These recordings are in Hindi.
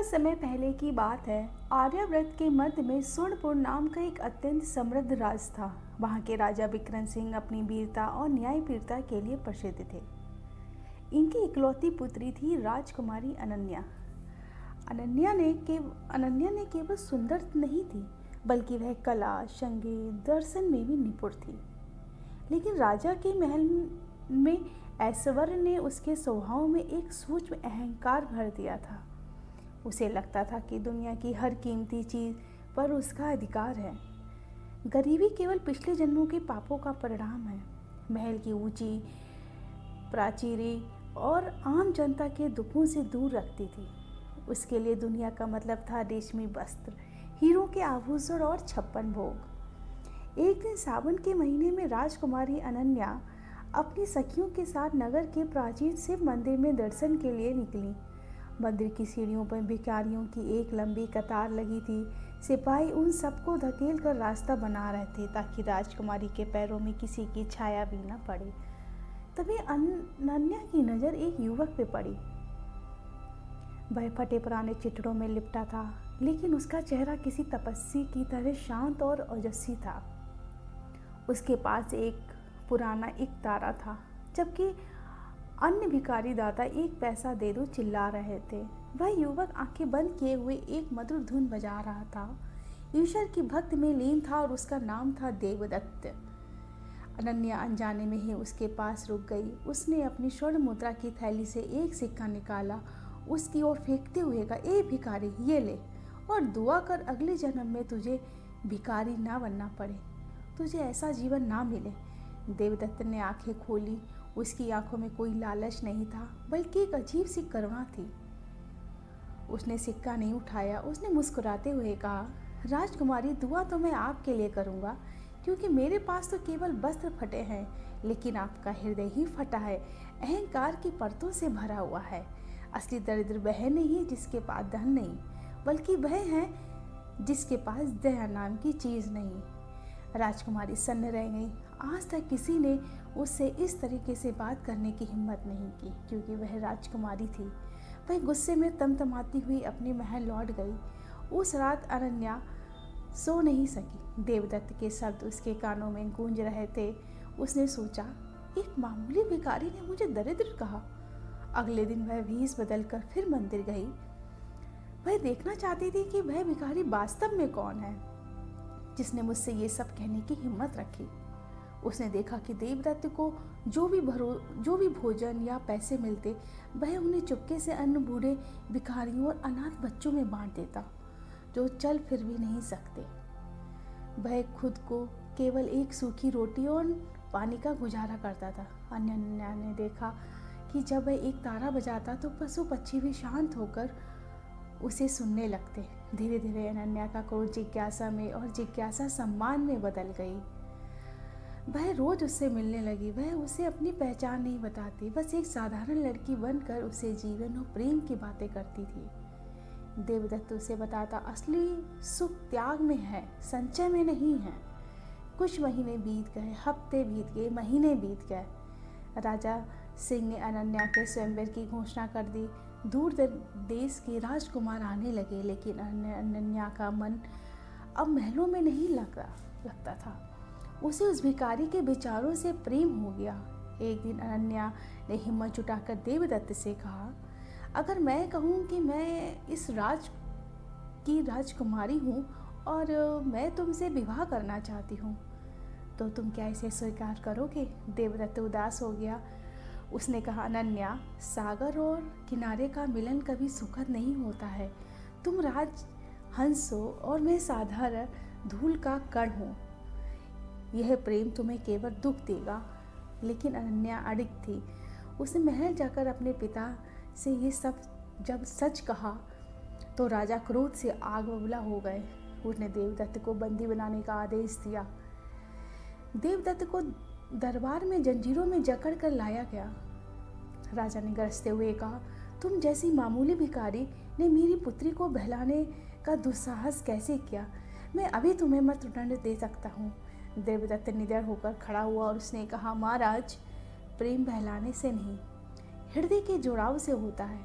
बहुत समय पहले की बात है। आर्यावर्त के मध्य में स्वर्णपुर नाम का एक अत्यंत समृद्ध राज था। वहाँ के राजा विक्रम सिंह अपनी वीरता और न्यायप्रियता के लिए प्रसिद्ध थे। इनकी इकलौती पुत्री थी राजकुमारी अनन्या। अनन्या ने केवल सुंदर नहीं थी, बल्कि वह कला, संगीत, दर्शन में भी निपुण थी। लेकिन राजा के महल में ऐश्वर्य ने उसके स्वभाव में एक सूक्ष्म अहंकार भर दिया था। उसे लगता था कि दुनिया की हर कीमती चीज़ पर उसका अधिकार है। गरीबी केवल पिछले जन्मों के पापों का परिणाम है। महल की ऊंची प्राचीरें और आम जनता के दुखों से दूर रखती थी। उसके लिए दुनिया का मतलब था रेशमी वस्त्र, हीरों के आभूषण और 56 भोग। एक दिन सावन के महीने में राजकुमारी अनन्या अपनी सखियों के साथ नगर के प्राचीन शिव मंदिर में दर्शन के लिए निकली। मंदिर की सीढ़ियों पर भिखारियों की एक लंबी कतार लगी थी। सिपाही उन सबको धकेल कर रास्ता बना रहे थे ताकि राजकुमारी के पैरों में किसी की छाया भी न पड़े। तभी अनन्या की नज़र एक युवक पे पड़ी। वह फटे पुराने चिट्ठों में लिपटा था, लेकिन उसका चेहरा किसी तपस्वी की तरह शांत और ओजस्वी था। उसके पास एक पुराना तारा था, जबकि अन्य भिखारी दाता एक पैसा दे दो चिल्ला रहे थे। वह युवक आंखें बंद किए हुए एक मधुर धुन बजा रहा था। ईश्वर की भक्ति में लीन था और उसका नाम था देवदत्त। अनन्या अनजाने में ही उसके पास रुक गई। उसने अपनी स्वर्ण मुद्रा की थैली से एक सिक्का निकाला, उसकी ओर फेंकते हुए कहा, ए भिखारी, ये ले और दुआ कर अगले जन्म में तुझे भिखारी ना बनना पड़े, तुझे ऐसा जीवन ना मिले। देवदत्त ने आंखें खोली। उसकी आंखों में कोई लालच नहीं था, बल्कि एक अजीब सी करुणा थी। उसने सिक्का नहीं उठाया। उसने मुस्कुराते हुए कहा, राजकुमारी, दुआ तो मैं आपके लिए करूँगा, क्योंकि मेरे पास तो केवल वस्त्र फटे हैं, लेकिन आपका हृदय ही फटा है, अहंकार की परतों से भरा हुआ है। असली दरिद्र वह नहीं जिसके पास धन नहीं, बल्कि वह है जिसके पास दया नाम की चीज़ नहीं। राजकुमारी सन्न रह गई। आज तक किसी ने उससे इस तरीके से बात करने की हिम्मत नहीं की, क्योंकि वह राजकुमारी थी। वह गुस्से में तमतमाती हुई अपने महल लौट गई। उस रात अनन्या सो नहीं सकी। देवदत्त के शब्द उसके कानों में गूंज रहे थे। उसने सोचा, एक मामूली भिखारी ने मुझे दरिद्र कहा। अगले दिन वह भेष बदलकर फिर मंदिर गई। वह देखना चाहती थी कि वह भिखारी वास्तव में कौन है जिसने मुझसे ये सब कहने की हिम्मत रखी। उसने देखा कि देवदत्त को जो भी भोजन या पैसे मिलते, वह उन्हें चुपके से अन्य बूढ़े भिखारियों और अनाथ बच्चों में बांट देता, जो चल फिर भी नहीं सकते। वह खुद को केवल एक सूखी रोटी और पानी का गुजारा करता था। अनन्या ने देखा कि जब वह एक तारा बजाता तो पशु पक्षी भी शांत होकर उसे सुनने लगते। धीरे धीरे अनन्या का क्रोध जिज्ञासा में और जिज्ञासा सम्मान में बदल गई। वह रोज उससे मिलने लगी। वह उसे अपनी पहचान नहीं बताती, बस एक साधारण लड़की बनकर उसे जीवन और प्रेम की बातें करती थी। देवदत्त उसे बताता, असली सुख त्याग में है, संचय में नहीं है। कुछ महीने बीत गए, हफ्ते बीत गए, महीने बीत गए। राजा सिंह ने अनन्या के स्वयंवर की घोषणा कर दी। दूर देश के राजकुमार आने लगे, लेकिन अनन्या का मन अब महलों में नहीं लगता था। उसे उस भिखारी के विचारों से प्रेम हो गया। एक दिन अनन्या ने हिम्मत जुटाकर देवदत्त से कहा, अगर मैं कहूँ कि मैं इस राज की राजकुमारी हूँ और मैं तुमसे विवाह करना चाहती हूँ, तो तुम क्या इसे स्वीकार करोगे? देवदत्त उदास हो गया। उसने कहा, अनन्या, सागर और किनारे का मिलन कभी सुखद नहीं होता है। तुम राज हंस हो और मैं साधारण धूल का कण हूँ। यह प्रेम तुम्हें केवल दुख देगा। लेकिन अनन्या अडिग थी। उसने महल जाकर अपने पिता से ये सब जब सच कहा तो राजा क्रोध से आग बबूला हो गए। उसने देवदत्त को बंदी बनाने का आदेश दिया। देवदत्त को दरबार में जंजीरों में जकड़ कर लाया गया। राजा ने गरजते हुए कहा, तुम जैसी मामूली भिखारी ने मेरी पुत्री को बहलाने का दुस्साहस कैसे किया? मैं अभी तुम्हें मृत्युदंड दे सकता हूँ। देवदत्त निडर होकर खड़ा हुआ और उसने कहा, महाराज, प्रेम बहलाने से नहीं, हृदय के जुड़ाव से होता है।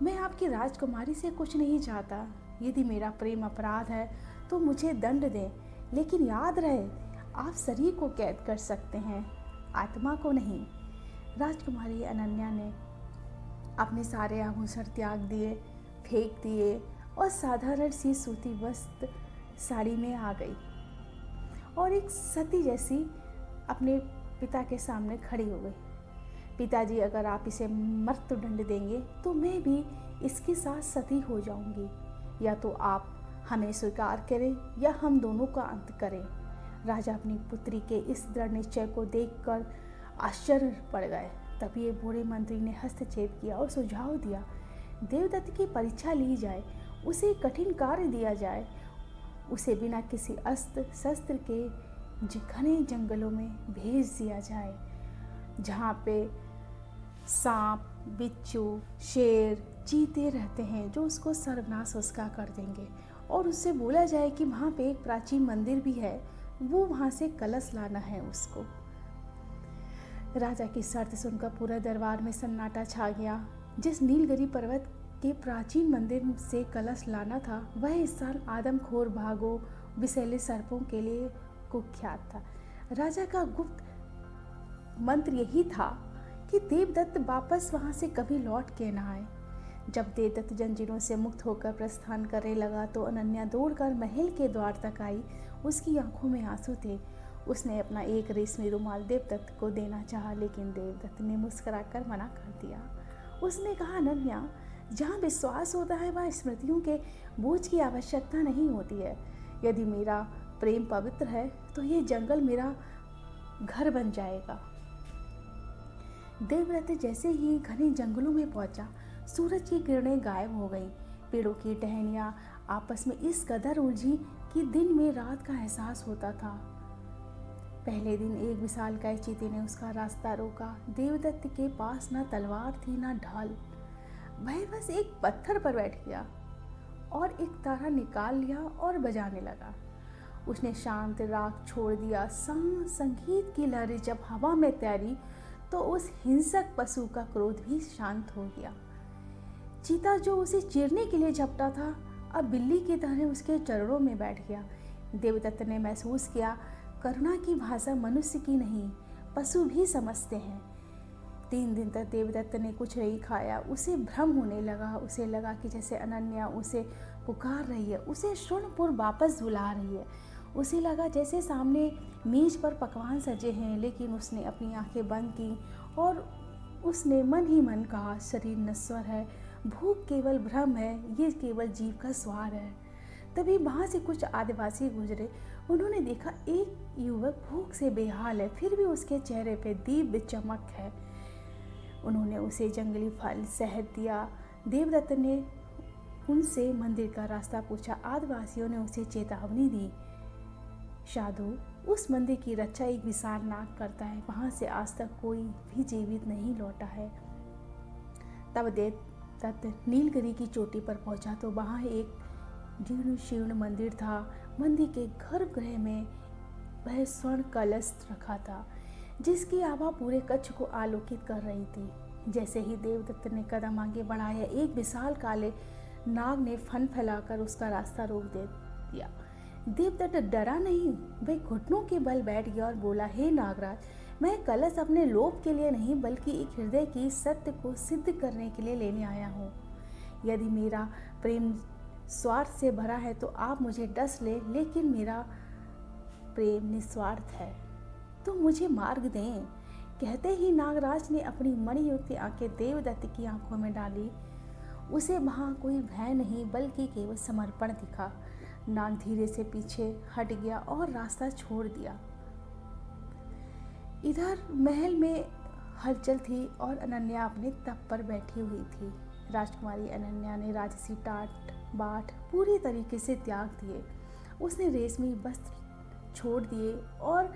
मैं आपकी राजकुमारी से कुछ नहीं चाहता। यदि मेरा प्रेम अपराध है तो मुझे दंड दें, लेकिन याद रहे आप शरीर को कैद कर सकते हैं, आत्मा को नहीं। राजकुमारी अनन्या ने अपने सारे आभूषण त्याग दिए, फेंक दिए और साधारण सी सूती वस्त्र साड़ी में आ गई और एक सती जैसी अपने पिता के सामने खड़ी हो गई। पिताजी, अगर आप इसे मृत्युदंड देंगे तो मैं भी इसके साथ सती हो जाऊंगी। या तो आप हमें स्वीकार करें या हम दोनों का अंत करें। राजा अपनी पुत्री के इस दृढ़ निश्चय को देखकर आश्चर्य पड़ गए। तभी एक बूढ़े मंत्री ने हस्तक्षेप किया और सुझाव दिया, देवदत्त की परीक्षा ली जाए, उसे कठिन कार्य दिया जाए, उसे बिना किसी अस्त्र शस्त्र के घने जंगलों में भेज दिया जाए, जहाँ पे सांप, बिच्छू, शेर, चीते रहते हैं जो उसको सर्वनाश उसका कर देंगे। और उससे बोला जाए कि वहाँ पे एक प्राचीन मंदिर भी है, वो वहाँ से कलश लाना है उसको। राजा की शर्त सुनकर पूरा दरबार में सन्नाटा छा गया। जिस नीलगिरी पर्वत के प्राचीन मंदिर से कलश लाना था, वह स्थान आदमखोर भागों, विषैले सर्पों के लिए कुख्यात था। राजा का गुप्त मंत्र यही था कि देवदत्त वापस वहां से कभी लौट के न आए। जब देवदत्त जंजीरों से मुक्त होकर प्रस्थान करने लगा तो अनन्या दौड़कर महल के द्वार तक आई। उसकी आंखों में आंसू थे। उसने अपना एक रेशमी रुमाल देवदत्त को देना चाहा, लेकिन देवदत्त ने मुस्कुराकर मना कर दिया। उसने कहा, अनन्या, जहाँ विश्वास होता है वहाँ स्मृतियों के बोझ की आवश्यकता नहीं होती है। यदि मेरा प्रेम पवित्र है तो ये जंगल मेरा घर बन जाएगा। देवदत्त जैसे ही घने जंगलों में पहुंचा, सूरज की किरणें गायब हो गईं। पेड़ों की टहनियां आपस में इस कदर उलझी कि दिन में रात का एहसास होता था। पहले दिन एक विशालकाय चीते ने उसका रास्ता रोका। देवदत्त के पास ना तलवार थी ना ढाल। वह बस एक पत्थर पर बैठ गया और एक तारा निकाल लिया और बजाने लगा। उसने शांत राग छोड़ दिया। संगीत की लहरें जब हवा में तैरी तो उस हिंसक पशु का क्रोध भी शांत हो गया। चीता जो उसे चीरने के लिए झपटा था, अब बिल्ली की तरह उसके चरणों में बैठ गया। देवदत्त ने महसूस किया, करुणा की भाषा मनुष्य की नहीं, पशु भी समझते हैं। 3 दिन तक देवदत्त ने कुछ नहीं खाया। उसे भ्रम होने लगा। उसे लगा कि जैसे अनन्या उसे पुकार रही है, उसे शृणपुर वापस बुला रही है। उसे लगा जैसे सामने मेज पर पकवान सजे हैं, लेकिन उसने अपनी आंखें बंद की और उसने मन ही मन कहा, शरीर नश्वर है, भूख केवल भ्रम है, ये केवल जीव का स्वार है। तभी वहाँ से कुछ आदिवासी गुजरे। उन्होंने देखा एक युवक भूख से बेहाल है, फिर भी उसके चेहरे पे दिव्य चमक है। उन्होंने उसे जंगली फल शहद दिया। देवदत्त ने उनसे मंदिर का रास्ता पूछा। आदिवासियों ने उसे चेतावनी दी, साधु, उस मंदिर की रक्षा एक विशाल नाग करता है, वहां से आज तक कोई भी जीवित नहीं लौटा है। तब देवदत्त नीलगिरी की चोटी पर पहुंचा तो वहां एक जीर्ण शीर्ण मंदिर था। मंदिर के गर्भगृह में वह स्वर्ण कलश रखा था, जिसकी आभा पूरे कच्छ को आलोकित कर रही थी। जैसे ही देवदत्त ने कदम आगे बढ़ाया, एक विशाल काले नाग ने फन फैलाकर उसका रास्ता रोक दे दिया। देवदत्त डरा नहीं, वह घुटनों के बल बैठ गया और बोला, हे नागराज, मैं कलश अपने लोभ के लिए नहीं बल्कि एक हृदय की सत्य को सिद्ध करने के लिए लेने आया हूँ। यदि मेरा प्रेम स्वार्थ से भरा है तो आप मुझे डस ले, लेकिन मेरा प्रेम निस्वार्थ है तो मुझे मार्ग दें। कहते ही नागराज ने अपनी मणियुक्त आंखें देवदत्त की आंखों में डाली। उसे वहां कोई भय नहीं बल्कि केवल समर्पण दिखा। नाग धीरे से पीछे हट गया और रास्ता छोड़ दिया। इधर महल में हलचल थी और अनन्या अपने तप पर बैठी हुई थी। राजकुमारी अनन्या ने राजसी टाट बाट पूरी तरीके से त्याग दिए। उसने रेशमी वस्त्र छोड़ दिए और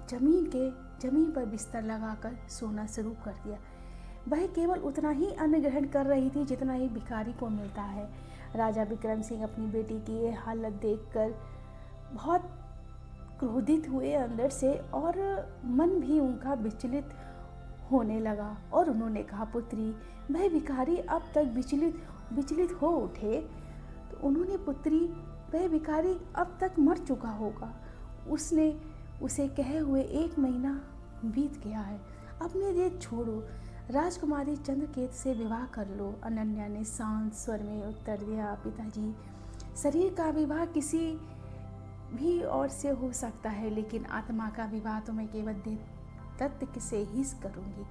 जमीन पर बिस्तर लगाकर सोना शुरू कर दिया। वह केवल उतना ही अन्न ग्रहण कर रही थी जितना ही भिखारी को मिलता है। राजा विक्रम सिंह अपनी बेटी की ये हालत देखकर बहुत क्रोधित हुए अंदर से, और मन भी उनका विचलित होने लगा और उन्होंने कहा, पुत्री, वह भिखारी अब तक विचलित हो उठे। तो उन्होंने, पुत्री, वह भिखारी अब तक मर चुका होगा। उसने उसे कहे हुए 1 महीना बीत गया है। अपने देश छोड़ो, राजकुमारी चंद्रकेत से विवाह कर लो। अनन्या ने शांत स्वर में उत्तर दिया, पिताजी, शरीर का विवाह किसी भी और से हो सकता है, लेकिन आत्मा का विवाह तो मैं केवल देवदत्त से ही करूंगी।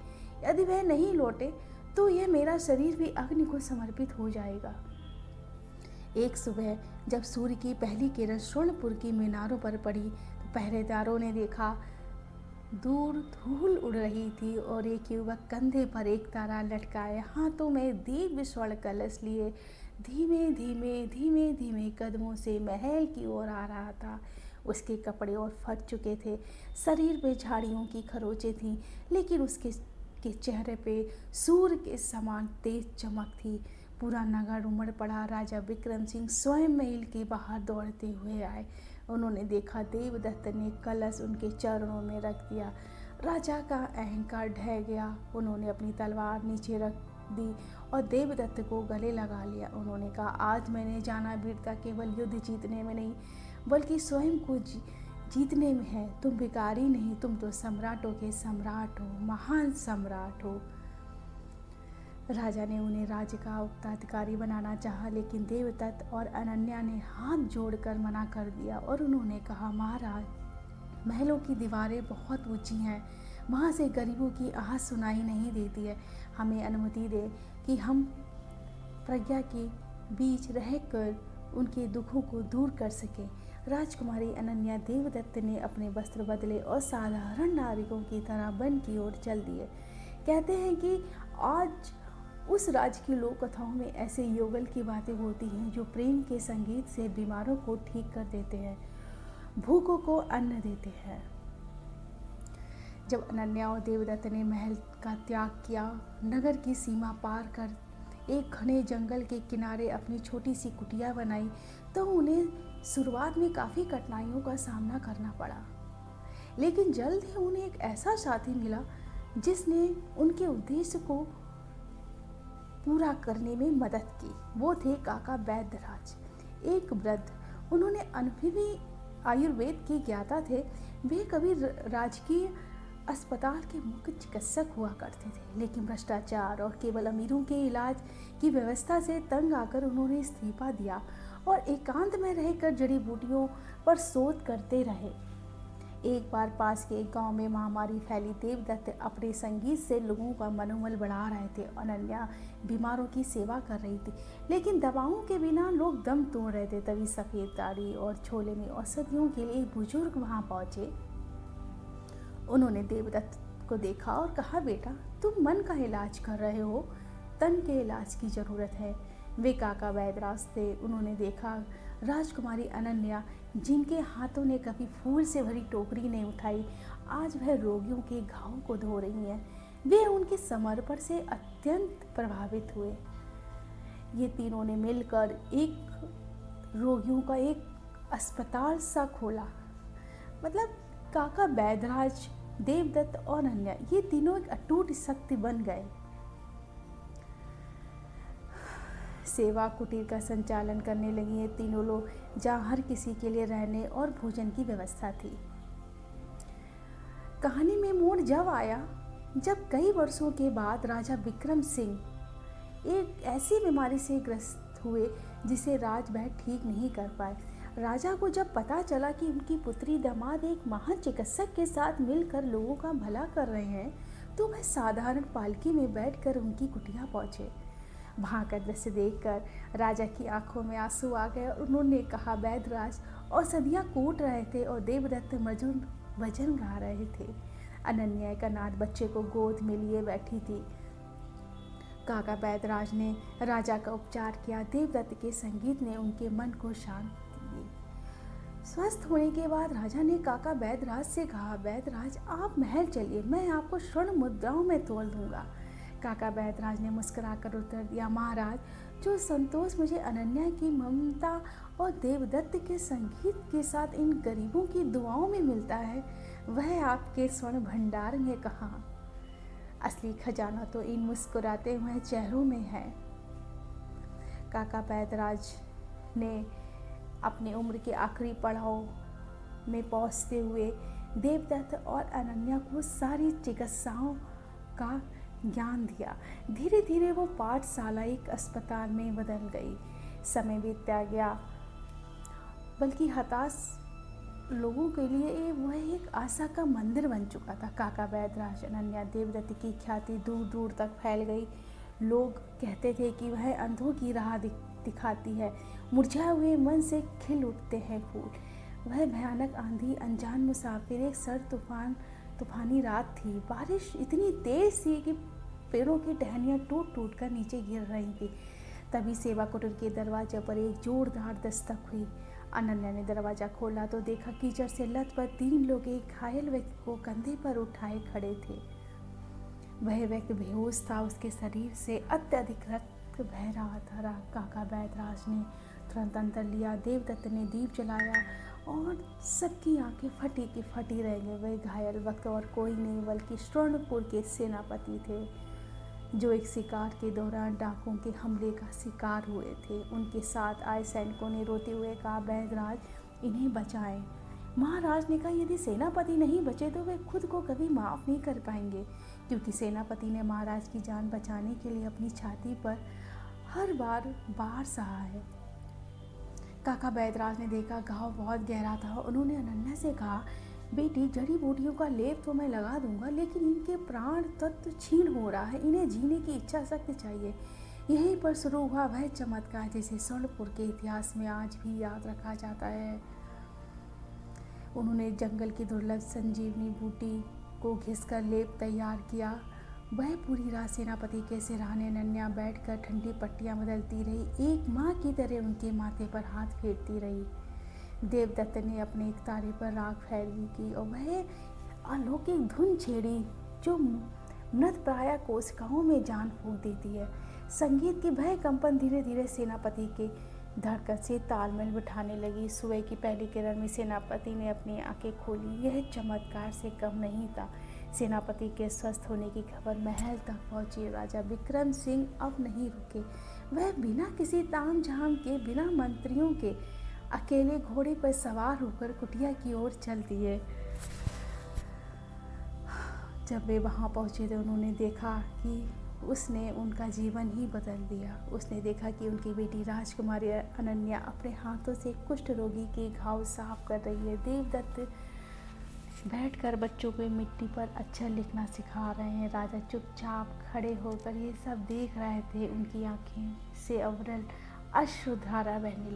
यदि वह नहीं लौटे तो यह मेरा शरीर भी अग्नि को समर्पित हो जाएगा। एक सुबह जब सूर्य की पहली किरण स्वर्णपुर की मीनारों पर पड़ी तो पहरेदारों ने देखा दूर धूल उड़ रही थी और एक युवक कंधे पर एक तारा लटकाए हाथों में दिव्य स्वर्ण कलश लिए धीमे धीमे कदमों से महल की ओर आ रहा था। उसके कपड़े और फट चुके थे, शरीर पे झाड़ियों की खरोंचें थीं, लेकिन उसके चेहरे पे सूर्य के समान तेज चमक थी। पूरा नगर उमड़ पड़ा। राजा विक्रम सिंह स्वयं महल के बाहर दौड़ते हुए आए। उन्होंने देखा देवदत्त ने कलश उनके चरणों में रख दिया। राजा का अहंकार ढह गया। उन्होंने अपनी तलवार नीचे रख दी और देवदत्त को गले लगा लिया। उन्होंने कहा, आज मैंने जाना वीरता केवल युद्ध जीतने में नहीं बल्कि स्वयं को जीतने में है। तुम भिखारी नहीं, तुम तो सम्राटों के सम्राट हो, महान सम्राट हो। राजा ने उन्हें राज्य का उत्तराधिकारी बनाना चाहा, लेकिन देवदत्त और अनन्या ने हाथ जोड़कर मना कर दिया और उन्होंने कहा, महाराज, महलों की दीवारें बहुत ऊंची हैं, वहाँ से गरीबों की आवाज़ सुनाई नहीं देती है। हमें अनुमति दे कि हम प्रज्ञा के बीच रहकर उनके दुखों को दूर कर सकें। राजकुमारी अनन्या देवदत्त ने अपने वस्त्र बदले और साधारण नागरिकों की तरह वन की ओर चल दिए। कहते हैं कि आज उस राज्य की लोक कथाओं में ऐसे युगल की बातें होती हैं जो प्रेम के संगीत से बीमारों को ठीक कर देते हैं, भूखों को अन्न देते हैं। जब अनन्या और देवदत्त ने महल का त्याग किया, नगर की सीमा पार कर एक घने जंगल के किनारे अपनी छोटी सी कुटिया बनाई, तो उन्हें शुरुआत में काफ़ी कठिनाइयों का सामना करना पड़ा। लेकिन जल्द ही उन्हें एक ऐसा साथी मिला जिसने उनके उद्देश्य को पूरा करने में मदद की। वो थे काका बैद्यराज, एक वृद्ध। उन्होंने अनुभवी आयुर्वेद के ज्ञाता थे। वे कभी राजकीय अस्पताल के मुख्य चिकित्सक हुआ करते थे, लेकिन भ्रष्टाचार और केवल अमीरों के इलाज की व्यवस्था से तंग आकर उन्होंने इस्तीफा दिया और एकांत में रहकर जड़ी बूटियों पर शोध करते रहे। एक बार पास के एक गांव में महामारी फैली। देवदत्त अपने संगीत से लोगों का मनोबल बढ़ा रहे थे। अनन्या बीमारों की सेवा कर रही थी, लेकिन दवाओं के बिना लोग दम तोड़ रहे थे। तभी सफ़ेद दाढ़ी और छोले में औषधियों के लिए एक बुजुर्ग वहां पहुंचे। उन्होंने देवदत्त को देखा और कहा, बेटा, तुम मन का इलाज कर रहे हो, तन के इलाज की ज़रूरत है। वे काका बैद्यराज थे। उन्होंने देखा राजकुमारी अनन्या, जिनके हाथों ने कभी फूल से भरी टोकरी नहीं उठाई, आज वह रोगियों के घावों को धो रही हैं। वे उनके समर्पण से अत्यंत प्रभावित हुए। ये तीनों ने मिलकर एक रोगियों का एक अस्पताल सा खोला। मतलब काका बैद्यराज, देवदत्त और अनन्या, ये तीनों एक अटूट शक्ति बन गए। सेवा कुटीर का संचालन करने लगी ये तीनों लोग, जहाँ हर किसी के लिए रहने और भोजन की व्यवस्था थी। कहानी में मोड़ जब आया जब कई वर्षों के बाद राजा विक्रम सिंह एक ऐसी बीमारी से ग्रस्त हुए जिसे राजभर ठीक नहीं कर पाए। राजा को जब पता चला कि उनकी पुत्री दामाद एक महान चिकित्सक के साथ मिलकर लोगों का भला कर रहे हैं, तो वह साधारण पालकी में बैठकर उनकी कुटिया पहुंचे। वहाँ का दृश्य देखकर राजा की आंखों में आंसू आ गए और उन्होंने कहा, बैद्यराज औषधियाँ कूट रहे थे और देवदत्त मधुर भजन गा रहे थे। अनन्या एक अनाथ बच्चे को गोद में लिए बैठी थी। काका बैद्यराज ने राजा का उपचार किया। देवदत्त के संगीत ने उनके मन को शांति दी। स्वस्थ होने के बाद राजा ने काका बैद्यराज से कहा, बैद्यराज, आप महल चलिए, मैं आपको स्वर्ण मुद्राओं में तोल दूंगा। काका बैद्यराज ने मुस्कुराकर उत्तर दिया, महाराज, जो संतोष मुझे अनन्या की ममता और देवदत्त के संगीत के साथ इन गरीबों की दुआओं में मिलता है, वह आपके स्वर्ण भंडार में कहाँ। असली खजाना तो इन मुस्कुराते हुए चेहरों में है। काका बैदराज ने अपनी उम्र के आखिरी पड़ाव में पहुंचते हुए देवदत्त और अनन्या को सारी चिकित्साओं का ज्ञान दिया। धीरे धीरे वो पाठशाला एक अस्पताल में बदल गई। समय बीतता गया, बल्कि हताश लोगों के लिए वह एक आशा का मंदिर बन चुका था। काका बैदराज, अनन्या, देवदत्त की ख्याति दूर दूर तक फैल गई। लोग कहते थे कि वह अंधों की राह दिखाती है, मुरझाए हुए मन से खिल उठते हैं फूल। वह भयानक आंधी, अनजान मुसाफिर, एक सर्द तूफानी रात थी। बारिश इतनी तेज थी कि पेड़ों की टहनियाँ टूट टूट कर नीचे गिर रही थी। तभी सेवा कुटीर के दरवाजे पर एक जोरदार दस्तक हुई। अनन्या ने दरवाज़ा खोला तो देखा कीचड़ से लथपथ 3 लोग एक घायल व्यक्ति को कंधे पर उठाए खड़े थे। वह व्यक्ति बेहोश था, उसके शरीर से अत्यधिक रक्त बह रहा था। काका बैदराज ने तुरंत अंतर लिया। देवदत्त ने दीप जलाया और सबकी आंखें फटी की फटी रह गई। वह घायल व्यक्ति और कोई नहीं बल्कि स्वर्णपुर के सेनापति थे, जो एक शिकार के दौरान डाकुओं के हमले का शिकार हुए थे। उनके साथ आए सैनिकों ने रोते हुए कहा, बैदराज, इन्हें बचाएं। महाराज ने कहा, यदि सेनापति नहीं बचे तो वे खुद को कभी माफ़ नहीं कर पाएंगे, क्योंकि सेनापति ने महाराज की जान बचाने के लिए अपनी छाती पर हर बार सहा है। काका बैदराज ने देखा घाव बहुत गहरा था। उन्होंने अनन्या से कहा, बेटी, जड़ी बूटियों का लेप तो मैं लगा दूंगा, लेकिन इनके प्राण तत्व क्षीण हो रहा है। इन्हें जीने की इच्छा शक्ति चाहिए। यहीं पर शुरू हुआ वह चमत्कार जिसे स्वर्णपुर के इतिहास में आज भी याद रखा जाता है। उन्होंने जंगल की दुर्लभ संजीवनी बूटी को घिसकर लेप तैयार किया। वह पूरी रात सेनापति के सिरहाने अनन्या बैठकर ठंडी पट्टियां बदलती रही, एक माँ की तरह उनके माथे पर हाथ फेरती रही। देवदत्त ने अपने एक तारे पर राख फैलवी की और वह अलौकिक धुन छेड़ी जो मृतप्राय कोशिकाओं में जान फूंक देती है। संगीत की भय कंपन धीरे धीरे सेनापति के धड़कन से तालमेल बिठाने लगी। सुबह की पहली किरण में सेनापति ने अपनी आंखें खोली। यह चमत्कार से कम नहीं था। सेनापति के स्वस्थ होने की खबर महल तक पहुंची। राजा विक्रम सिंह अब नहीं रुके। वह बिना किसी ताम झाम के, बिना मंत्रियों के, अकेले घोड़े पर सवार होकर कुटिया की ओर चल दिए। जब वे वहां पहुंचे तो उन्होंने देखा कि उसने उनका जीवन ही बदल दिया। उसने देखा कि उनकी बेटी राजकुमारी अनन्या अपने हाथों से कुष्ठ रोगी के घाव साफ कर रही है। देवदत्त बैठकर बच्चों को मिट्टी पर अक्षर लिखना सिखा रहे हैं। राजा चुपचाप खड़े होकर ये सब देख रहे थे। उनकी आंखें से अविरल अश्रुधारा बहने लगी।